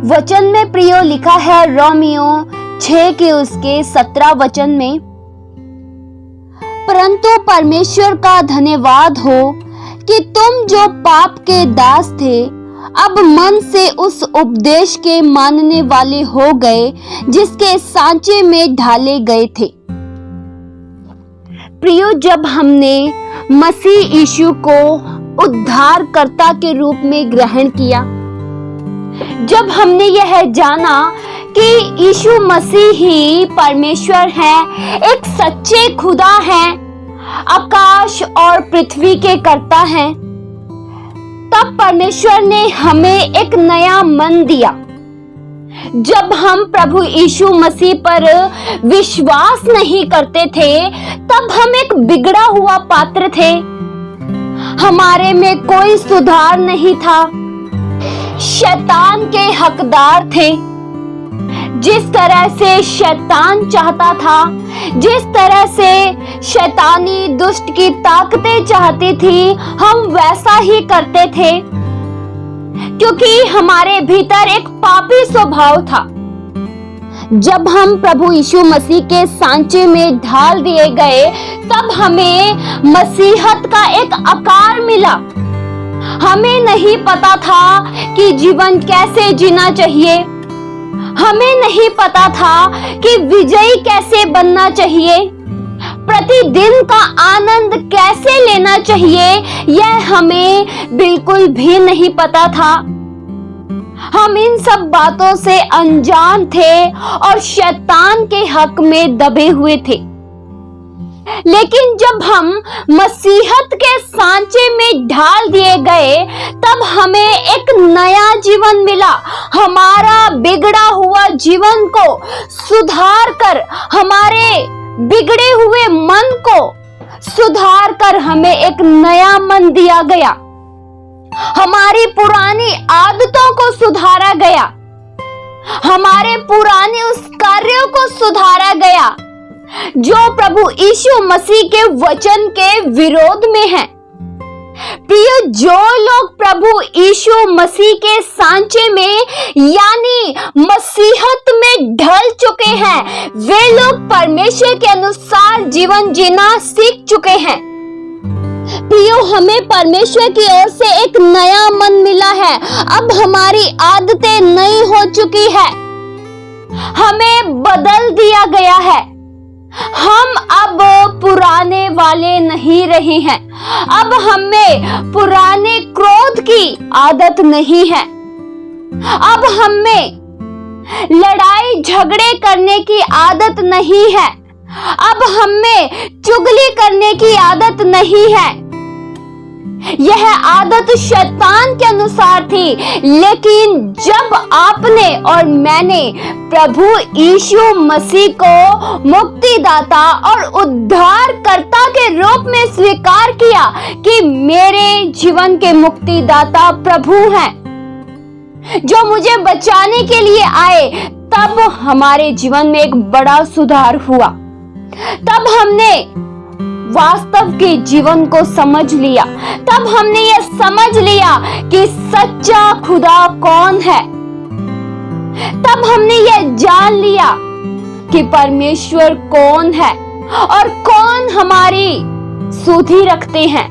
वचन में प्रियो लिखा है रोमियो 6 के उसके 17 वचन में, परंतु परमेश्वर का धन्यवाद हो कि तुम जो पाप के दास थे अब मन से उस उपदेश के मानने वाले हो गए जिसके सांचे में ढाले गए थे। प्रियो, जब हमने मसीह यीशु को उद्धारकर्ता के रूप में ग्रहण किया, जब हमने यह जाना कि यीशु मसीह ही परमेश्वर है, एक सच्चे खुदा हैं, आकाश और पृथ्वी के कर्ता हैं, तब परमेश्वर ने हमें एक नया मन दिया। जब हम प्रभु यीशु मसीह पर विश्वास नहीं करते थे, तब हम एक बिगड़ा हुआ पात्र थे। हमारे में कोई सुधार नहीं था, शैतान के हकदार थे। जिस तरह से शैतान चाहता था, जिस तरह से शैतानी दुष्ट की ताकतें चाहती थी, हम वैसा ही करते थे, क्योंकि हमारे भीतर एक पापी स्वभाव था। जब हम प्रभु यीशु मसीह के सांचे में ढाल दिए गए, तब हमें मसीहत का एक आकार मिला। हमें नहीं पता था कि जीवन कैसे जीना चाहिए, हमें नहीं पता था कि विजयी कैसे बनना चाहिए, प्रतिदिन का आनंद कैसे लेना चाहिए, यह हमें बिल्कुल भी नहीं पता था। हम इन सब बातों से अनजान थे और शैतान के हक में दबे हुए थे। लेकिन जब हम मसीहत के सांचे में ढाल दिए गए, तब हमें एक नया जीवन मिला। हमारा बिगड़ा हुआ जीवन को सुधार कर, हमारे बिगड़े हुए मन को सुधार कर हमें एक नया मन दिया गया। हमारी पुरानी आदतों को सुधारा गया, हमारे पुराने उस कार्यों को सुधारा गया जो प्रभु यीशु मसीह के वचन के विरोध में है। प्रिय, जो लोग प्रभु यीशु मसीह के सांचे में यानी मसीहत में ढल चुके हैं, वे लोग परमेश्वर के अनुसार जीवन जीना सीख चुके हैं। प्रियो, हमें परमेश्वर की ओर से एक नया मन मिला है। अब हमारी आदतें नई हो चुकी है, हमें बदल दिया गया है। हम अब पुराने वाले नहीं रहे हैं। अब हमें पुराने क्रोध की आदत नहीं है। अब हमें लड़ाई झगड़े करने की आदत नहीं है। अब हमें चुगली करने की आदत नहीं है। यह आदत शैतान के अनुसार थी, लेकिन जब आपने और मैंने प्रभु यीशु मसीह को मुक्तिदाता और उद्धारकर्ता के रूप में स्वीकार किया कि मेरे जीवन के मुक्तिदाता प्रभु हैं, जो मुझे बचाने के लिए आए, तब हमारे जीवन में एक बड़ा सुधार हुआ। तब हमने वास्तव के जीवन को समझ लिया। तब हमने यह समझ लिया कि सच्चा खुदा कौन है। तब हमने यह जान लिया कि परमेश्वर कौन है और कौन हमारी सुधि रखते हैं।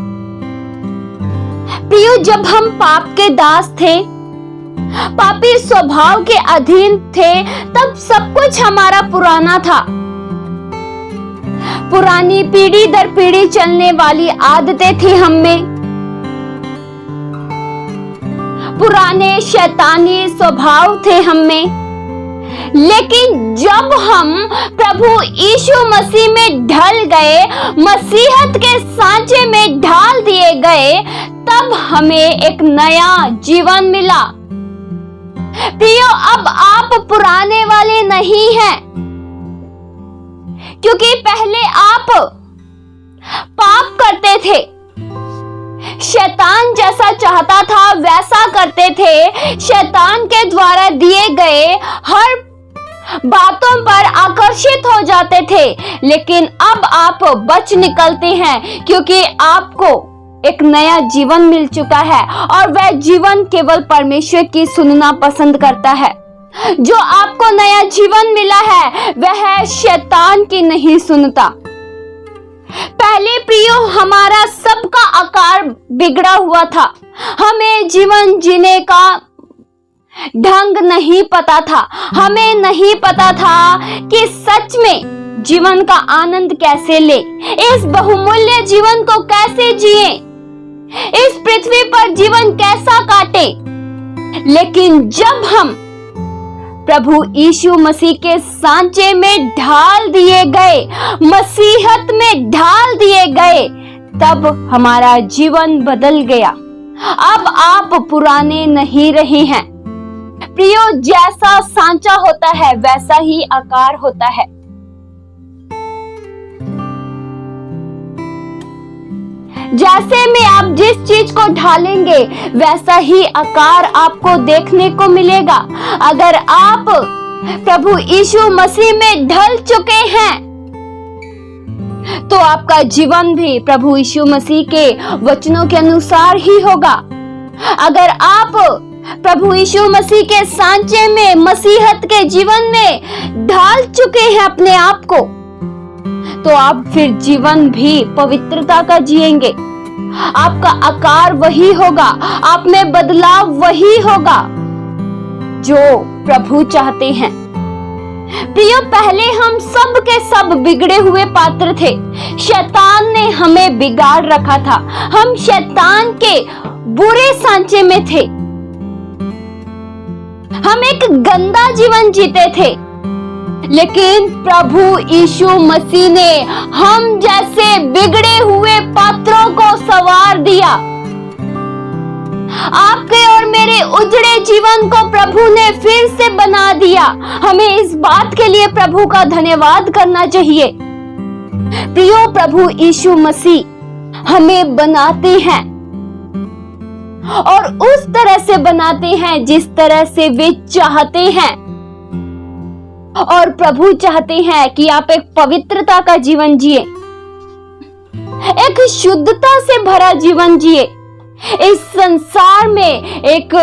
प्रियो, जब हम पाप के दास थे, पापी स्वभाव के अधीन थे, तब सब कुछ हमारा पुराना था। पुरानी पीढ़ी दर पीढ़ी चलने वाली आदतें थी हम में, पुराने शैतानी स्वभाव थे हम में। लेकिन जब हम प्रभु यीशु मसीह में ढल गए, मसीहत के सांचे में ढाल दिए गए, तब हमें एक नया जीवन मिला। प्रियो, अब आप पुराने वाले नहीं हैं, क्योंकि पहले आप पाप करते थे, शैतान जैसा चाहता था वैसा करते थे, शैतान के द्वारा दिए गए हर बातों पर आकर्षित हो जाते थे। लेकिन अब आप बच निकलते हैं, क्योंकि आपको एक नया जीवन मिल चुका है और वह जीवन केवल परमेश्वर की सुनना पसंद करता है। जो आपको नया जीवन मिला है वह शैतान की नहीं सुनता। पहले प्रियो, हमारा सबका आकार बिगड़ा हुआ था। हमें जीवन जीने का ढंग नहीं पता था। हमें नहीं पता था कि सच में जीवन का आनंद कैसे ले, इस बहुमूल्य जीवन को कैसे जिए, इस पृथ्वी पर जीवन कैसा काटे। लेकिन जब हम प्रभु यीशु मसीह के सांचे में ढाल दिए गए, मसीहत में ढाल दिए गए, तब हमारा जीवन बदल गया। अब आप पुराने नहीं रहे हैं। प्रियो, जैसा सांचा होता है वैसा ही आकार होता है। जैसे में आप जिस चीज को ढालेंगे वैसा ही आकार आपको देखने को मिलेगा। अगर आप प्रभु यीशु मसीह में ढल चुके हैं तो आपका जीवन भी प्रभु यीशु मसीह के वचनों के अनुसार ही होगा। अगर आप प्रभु यीशु मसीह के सांचे में, मसीहत के जीवन में ढाल चुके हैं अपने आप को, तो आप फिर जीवन भी पवित्रता का जिएंगे। आपका आकार वही होगा, आप में बदलाव वही होगा जो प्रभु चाहते हैं। प्रियो, पहले हम सब के सब बिगड़े हुए पात्र थे। शैतान ने हमें बिगाड़ रखा था। हम शैतान के बुरे सांचे में थे। हम एक गंदा जीवन जीते थे। लेकिन प्रभु यीशु मसीह ने हम जैसे बिगड़े हुए पात्रों को संवार दिया। आपके और मेरे उजड़े जीवन को प्रभु ने फिर से बना दिया। हमें इस बात के लिए प्रभु का धन्यवाद करना चाहिए। प्रियो, प्रभु यीशु मसीह हमें बनाते हैं और उस तरह से बनाते हैं जिस तरह से वे चाहते हैं। और प्रभु चाहते हैं कि आप एक पवित्रता का जीवन जिए, एक शुद्धता से भरा जीवन जिए, इस संसार में एक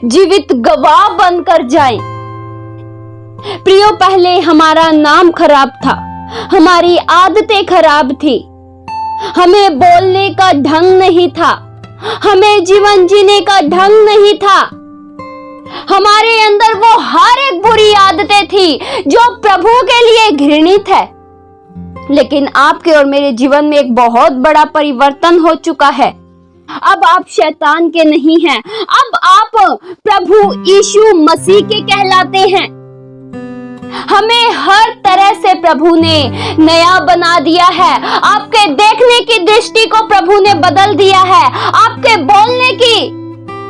जीवित गवाह बनकर जाएं। प्रियो, पहले हमारा नाम खराब था, हमारी आदतें खराब थी, हमें बोलने का ढंग नहीं था, हमें जीवन जीने का ढंग नहीं था। हमारे अंदर वो हर एक बुरी आदतें थी जो प्रभु के लिए घृणित है। लेकिन आपके और मेरे जीवन में एक बहुत बड़ा परिवर्तन हो चुका है। अब आप शैतान के नहीं हैं, अब आप प्रभु यीशु मसीह के कहलाते हैं। हमें हर तरह से प्रभु ने नया बना दिया है। आपके देखने की दृष्टि को प्रभु ने बदल दिया है। आपके बोलने की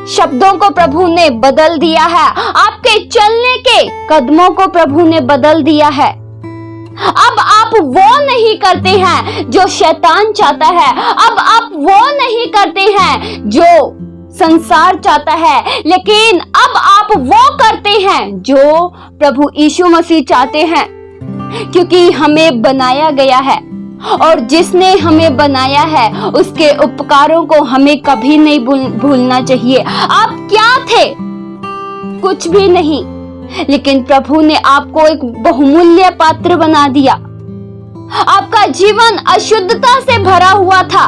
शब्दों को प्रभु ने बदल दिया है। आपके चलने के कदमों को प्रभु ने बदल दिया है। अब आप वो नहीं करते हैं जो शैतान चाहता है। अब आप वो नहीं करते हैं जो संसार चाहता है, लेकिन अब आप वो करते हैं जो प्रभु यीशु मसीह चाहते हैं, क्योंकि हमें बनाया गया है और जिसने हमें बनाया है उसके उपकारों को हमें कभी नहीं भूलना चाहिए। आप क्या थे? कुछ भी नहीं, लेकिन प्रभु ने आपको एक बहुमूल्य पात्र बना दिया। आपका जीवन अशुद्धता से भरा हुआ था,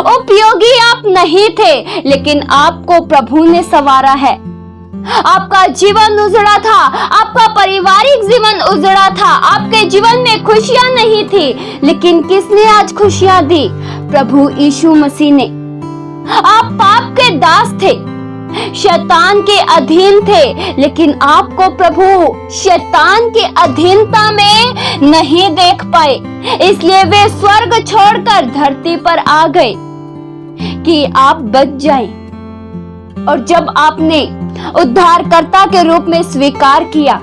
उपयोगी आप नहीं थे, लेकिन आपको प्रभु ने संवारा है। आपका जीवन उजड़ा था, आपका पारिवारिक जीवन उजड़ा था, आपके जीवन में खुशियां नहीं थी, लेकिन किसने आज खुशियां दी? प्रभु यीशु मसीह ने। आप पाप के दास थे, शैतान के अधीन थे, लेकिन आपको प्रभु शैतान की अधीनता में नहीं देख पाए, इसलिए वे स्वर्ग छोड़कर धरती पर आ गए कि आप बच जाएं। और जब आपने उद्धारकर्ता के रूप में स्वीकार किया,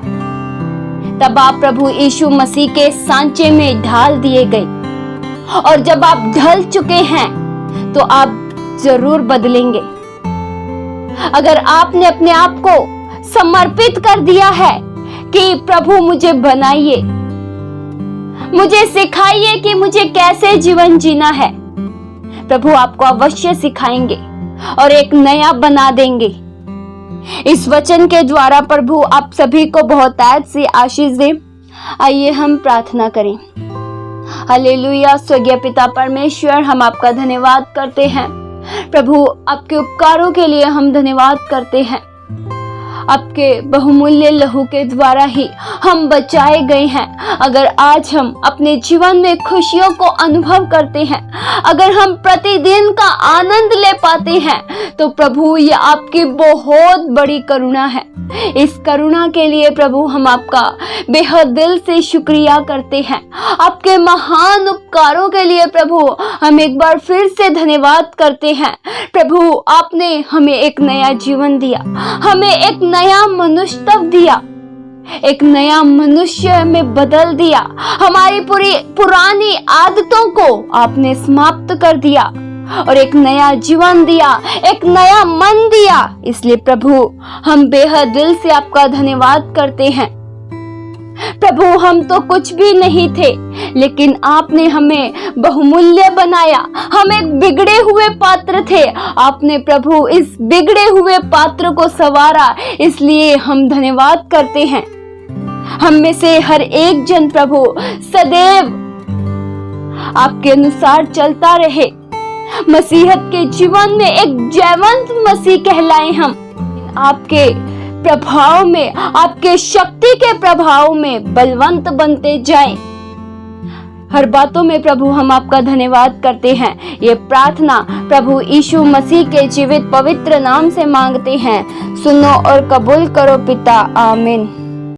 तब आप प्रभु यीशु मसीह के सांचे में ढाल दिए गए। और जब आप ढल चुके हैं तो आप जरूर बदलेंगे। अगर आपने अपने आप को समर्पित कर दिया है कि प्रभु मुझे बनाइए, मुझे सिखाइए कि मुझे कैसे जीवन जीना है, प्रभु आपको अवश्य सिखाएंगे और एक नया बना देंगे। इस वचन के द्वारा प्रभु आप सभी को बहुतायत से आशीष दे। आइए हम प्रार्थना करें। हालेलुया। स्वर्गीय पिता परमेश्वर, हम आपका धन्यवाद करते हैं प्रभु, आपके उपकारों के लिए हम धन्यवाद करते हैं। आपके बहुमूल्य लहू के द्वारा ही हम बचाए गए हैं। अगर आज हम अपने जीवन में खुशियों को अनुभव करते हैं, अगर हम प्रतिदिन का आनंद ले पाते हैं, तो प्रभु ये आपकी बहुत बड़ी करुणा है। इस करुणा के लिए प्रभु हम आपका बेहद दिल से शुक्रिया करते हैं। आपके महान उपकारों के लिए प्रभु हम एक बार फिर से धन्यवाद करते हैं। प्रभु आपने हमें एक नया जीवन दिया, हमें एक नया मनुष्यत्व दिया, एक नया मनुष्य में बदल दिया। हमारी पूरी पुरानी आदतों को आपने समाप्त कर दिया और एक नया जीवन दिया, एक नया मन दिया। इसलिए प्रभु हम बेहद दिल से आपका धन्यवाद करते हैं। प्रभु हम तो कुछ भी नहीं थे, लेकिन आपने हमें बहुमूल्य बनाया। हम एक बिगड़े हुए पात्र थे, आपने प्रभु इस बिगड़े हुए पात्र को संवारा। इसलिए हम धन्यवाद करते हैं। हम में से हर एक जन प्रभु सदैव आपके अनुसार चलता रहे, मसीहत के जीवन में एक जयवंत मसीह कहलाए। हम आपके प्रभाव में, आपके शक्ति के प्रभाव में बलवंत बनते जाएं। हर बातों में प्रभु हम आपका धन्यवाद करते हैं। ये प्रार्थना प्रभु यीशु मसीह के जीवित पवित्र नाम से मांगते हैं। सुनो और कबूल करो पिता। आमीन।